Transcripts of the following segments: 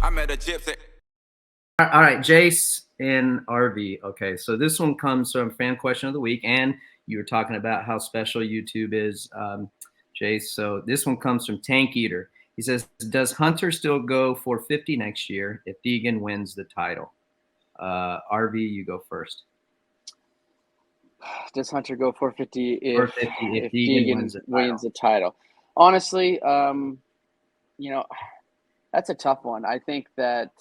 I met a gypsy. All right, Jace and RV. Okay, so this one comes from fan question of the week, and you were talking about how special YouTube is, Jace. So this one comes from Tank Eater. He says, "Does Hunter still go 450 next year if Deegan wins the title?" RV, you go first. Does Hunter go 450 if 450 if Deegan wins the title? Honestly, that's a tough one. I think that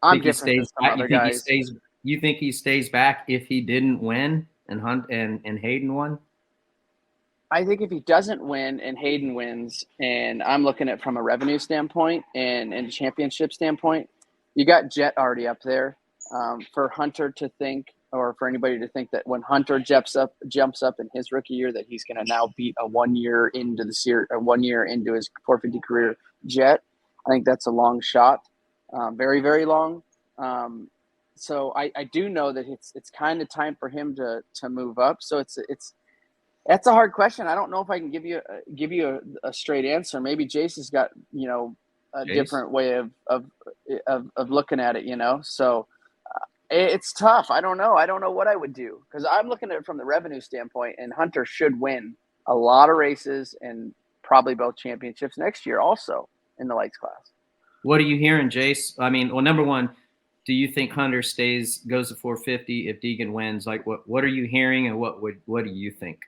I'm different than some other guys. You think he stays back if he didn't win and Hayden won? I think if he doesn't win and Hayden wins, and I'm looking at it from a revenue standpoint and a championship standpoint, you got Jet already up there. For Hunter to think, or for anybody to think that when Hunter jumps up in his rookie year, that he's going to now beat a 1 year into the series, or 1 year into his 450 career Jet, I think that's a long shot, very, very long. So I do know that it's kind of time for him to move up. So that's a hard question. I don't know if I can give you a straight answer. Maybe Jace has got a different way of looking at it. So it's tough. I don't know. I don't know what I would do, because I'm looking at it from the revenue standpoint, and Hunter should win a lot of races and probably both championships next year also in the lights class. What are you hearing, Jace? I mean, well, number one, do you think Hunter goes to 450 if Deegan wins? Like, what are you hearing, and what do you think?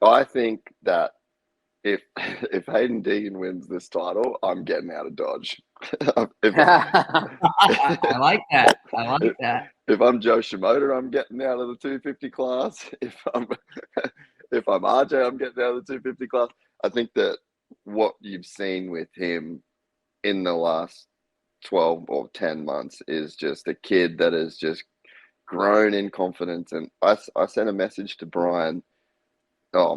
I think that if Hayden Deegan wins this title, I'm getting out of Dodge. I like that. If I'm Joe Shimoda, I'm getting out of the 250 class. If I'm RJ, I'm getting out of the 250 class. I think that what you've seen with him in the last 12 or 10 months is just a kid that has just grown in confidence. And I sent a message to Brian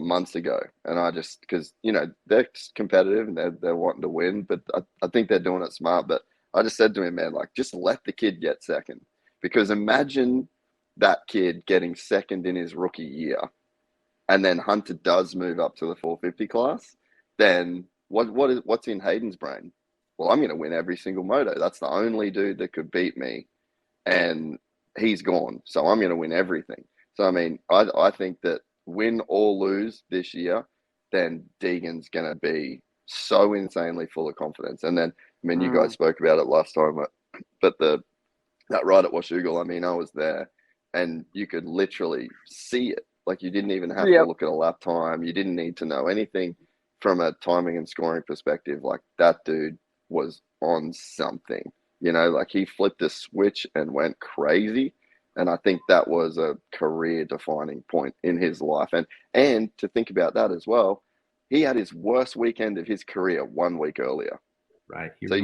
months ago, and I just, because they're competitive and they're wanting to win, but I think they're doing it smart. But I just said to him, man, like, just let the kid get second, because imagine that kid getting second in his rookie year, and then Hunter does move up to the 450 class. Then what's in Hayden's brain? Well, I'm going to win every single moto. That's the only dude that could beat me, and he's gone. So I'm going to win everything. So I mean, I think that win or lose this year, then Deegan's going to be so insanely full of confidence. And then, I mean, you guys spoke about it last time, but that ride at Washougal, I mean, I was there, and you could literally see it. Like, you didn't even have to look at a lap time. You didn't need to know anything from a timing and scoring perspective. Like, that dude was on something, like, he flipped a switch and went crazy. And I think that was a career-defining point in his life. And to think about that as well, he had his worst weekend of his career 1 week earlier. Right. So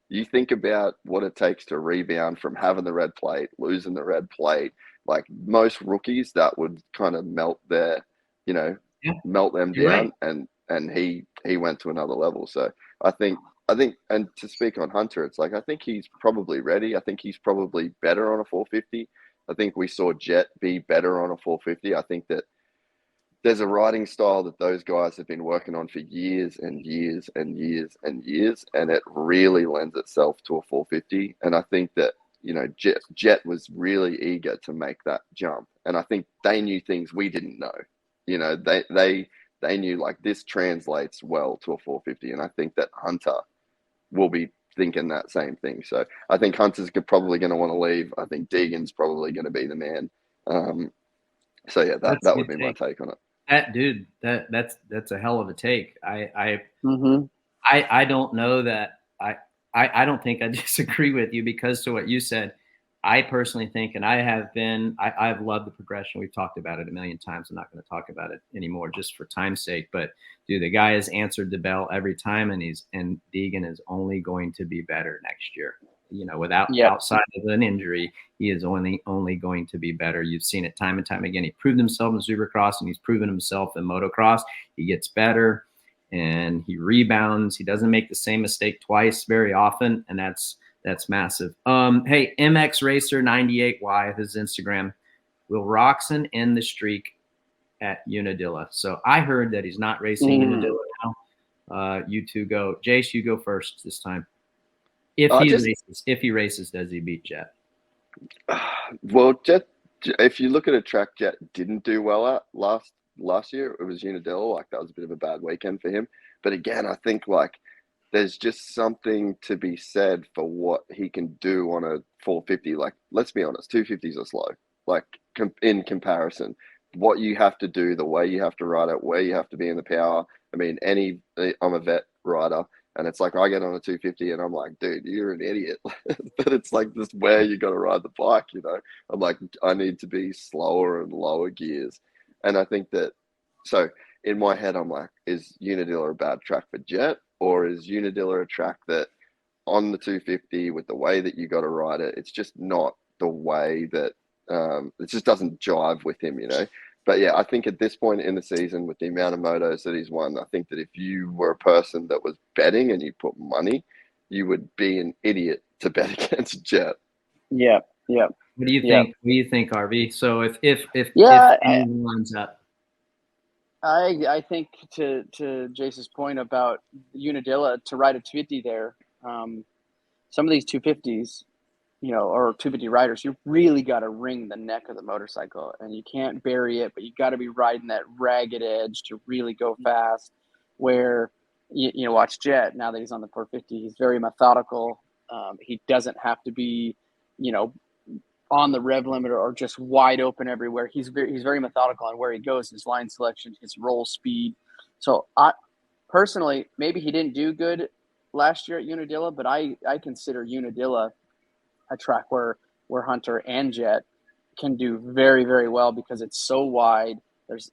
you think about what it takes to rebound from having the red plate, losing the red plate. Like, most rookies, that would kind of melt them down. Right. And he went to another level. So I think, and to speak on Hunter, it's like, I think he's probably ready. I think he's probably better on a 450. I think we saw Jet be better on a 450. I think that there's a riding style that those guys have been working on for years and years and years and years, and it really lends itself to a 450. And I think that, Jet was really eager to make that jump. And I think they knew things we didn't know. They knew, like, this translates well to a 450. And I think that Hunter will be thinking that same thing. So I think Hunter's probably going to want to leave. I think Deegan's probably going to be the man. So yeah, that would be my take on it. That's a hell of a take. I don't know that I don't think I disagree with you, because to what you said, I personally think, and I've loved the progression. We've talked about it a million times. I'm not going to talk about it anymore just for time's sake. But dude, the guy has answered the bell every time, and Deegan is only going to be better next year. Outside of an injury, he is only going to be better. You've seen it time and time again. He proved himself in Supercross, and he's proven himself in Motocross. He gets better, and he rebounds. He doesn't make the same mistake twice very often, and that's massive. Hey, MX Racer 98Y, his Instagram. Will Roczen end the streak at Unadilla? So I heard that he's not racing Unadilla you two go. Jace, you go first this time. If he races, does he beat Jet? Well, Jet, if you look at a track Jet didn't do well at last year, it was Unadilla. Like, that was a bit of a bad weekend for him. But again, I think like there's just something to be said for what he can do on a 450. Like, let's be honest, 250s are slow. Like, in comparison, what you have to do, the way you have to ride it, where you have to be in the power. I mean, I'm a vet rider, and it's like I get on a 250 and I'm like, dude, you're an idiot. But it's like just where you got to ride the bike, you know. I'm like, I need to be slower and lower gears. And I think that, so in my head, I'm like, is Unadilla a bad track for Jet, or is Unadilla a track that on the 250 with the way that you got to ride it, it's just not the way that it just doesn't jive with him, you know. But yeah, I think at this point in the season, with the amount of motos that he's won, I think that if you were a person that was betting and you put money, you would be an idiot to bet against Jet. Yeah. What do you think? What do you think, RV? So if anyone lines up, I think to Jace's point about Unadilla, to ride a 250 there, some of these 250s, you know, or 250 riders, you really got to wring the neck of the motorcycle, and you can't bury it, but you got to be riding that ragged edge to really go fast. Where you know, watch Jet, now that he's on the 450, he's very methodical. He doesn't have to be, you know, on the rev limiter or just wide open everywhere. He's very methodical on where he goes, his line selection, his roll speed. So I personally, maybe he didn't do good last year at Unadilla, but I consider Unadilla a track where Hunter and Jet can do very, very well because it's so wide. There's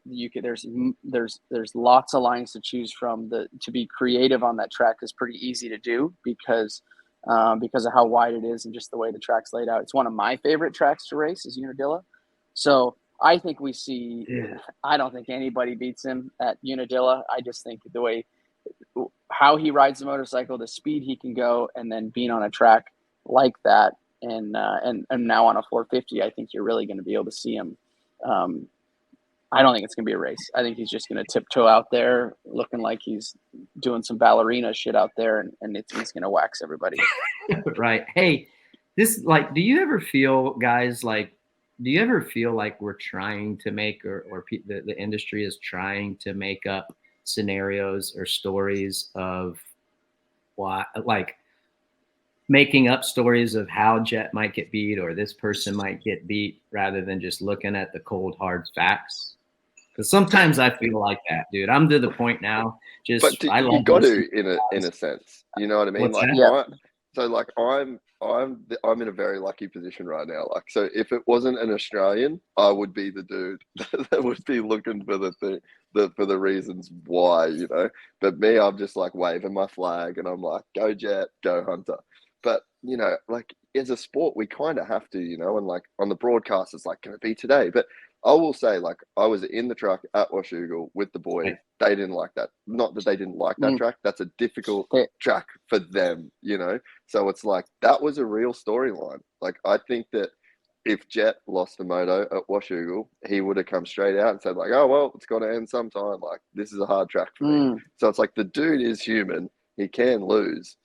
lots of lines to choose from. To be creative on that track is pretty easy to do because of how wide it is and just the way the track's laid out. It's one of my favorite tracks to race is Unadilla. So I think we see, I don't think anybody beats him at Unadilla. I just think the way, how he rides the motorcycle, the speed he can go, and then being on a track like that, and now on a 450, I think you're really going to be able to see him. I don't think it's going to be a race. I think he's just going to tiptoe out there looking like he's doing some ballerina shit out there, and he's going to wax everybody. Right. Hey, do you ever feel, guys, like, we're trying to make, or the industry is trying to make up scenarios or stories of why, like, making up stories of how Jet might get beat or this person might get beat rather than just looking at the cold, hard facts? Because sometimes I feel like that, dude. I'm to the point now. You got to, in a sense. You know what I mean? I'm in a very lucky position right now. Like, so if it wasn't an Australian, I would be the dude that would be looking for for the reasons why, you know. But me, I'm just like waving my flag and I'm like, go Jet, go Hunter. But, you know, like, as a sport, we kind of have to, you know, and like on the broadcast, it's like, can it be today? But I will say, like, I was in the truck at Washougal with the boys. They didn't like that. Not that they didn't like that track. That's a difficult track for them, you know? So it's like, that was a real storyline. Like, I think that if Jet lost the moto at Washougal, he would have come straight out and said, like, oh, well, it's got to end sometime. Like, this is a hard track for me. So it's like, the dude is human. He can lose.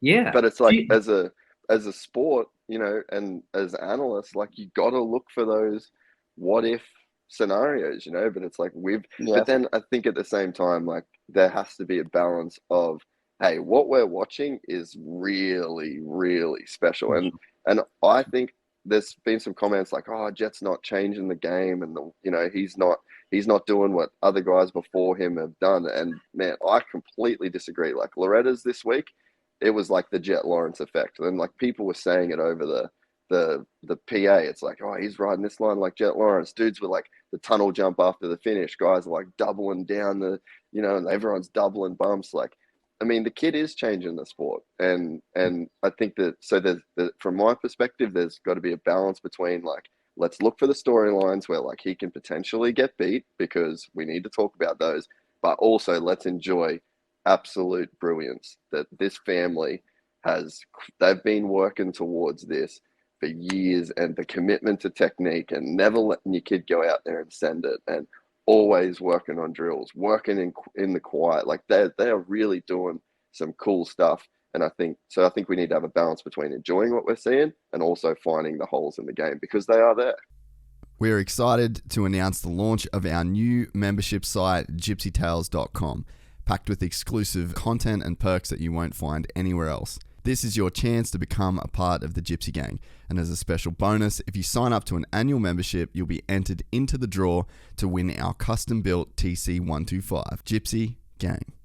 Yeah. But it's like, as a sport, you know, and as analysts, like, you got to look for those what if scenarios, you know. But it's like but then I think at the same time, like, there has to be a balance of, hey, what we're watching is really, really special. And I think there's been some comments like, oh, Jet's not changing the game, and you know, he's not doing what other guys before him have done. And man, I completely disagree. Like, Loretta's this week, it was like the Jet Lawrence effect. And like, people were saying it over the PA. It's like, oh, he's riding this line like Jet Lawrence. Dudes were like the tunnel jump after the finish. Guys are like doubling down you know, and everyone's doubling bumps. Like, I mean, the kid is changing the sport. And I think that, so from my perspective, there's got to be a balance between, like, let's look for the storylines where, like, he can potentially get beat, because we need to talk about those, but also let's enjoy absolute brilliance that this family they've been working towards this for years, and the commitment to technique and never letting your kid go out there and send it, and always working on drills, working in the quiet. Like they're really doing some cool stuff. And I think we need to have a balance between enjoying what we're seeing and also finding the holes in the game, because they are there. We're excited to announce the launch of our new membership site, gypsytales.com, packed with exclusive content and perks that you won't find anywhere else. This is your chance to become a part of the Gypsy Gang. And as a special bonus, if you sign up to an annual membership, you'll be entered into the draw to win our custom-built TC125. Gypsy Gang.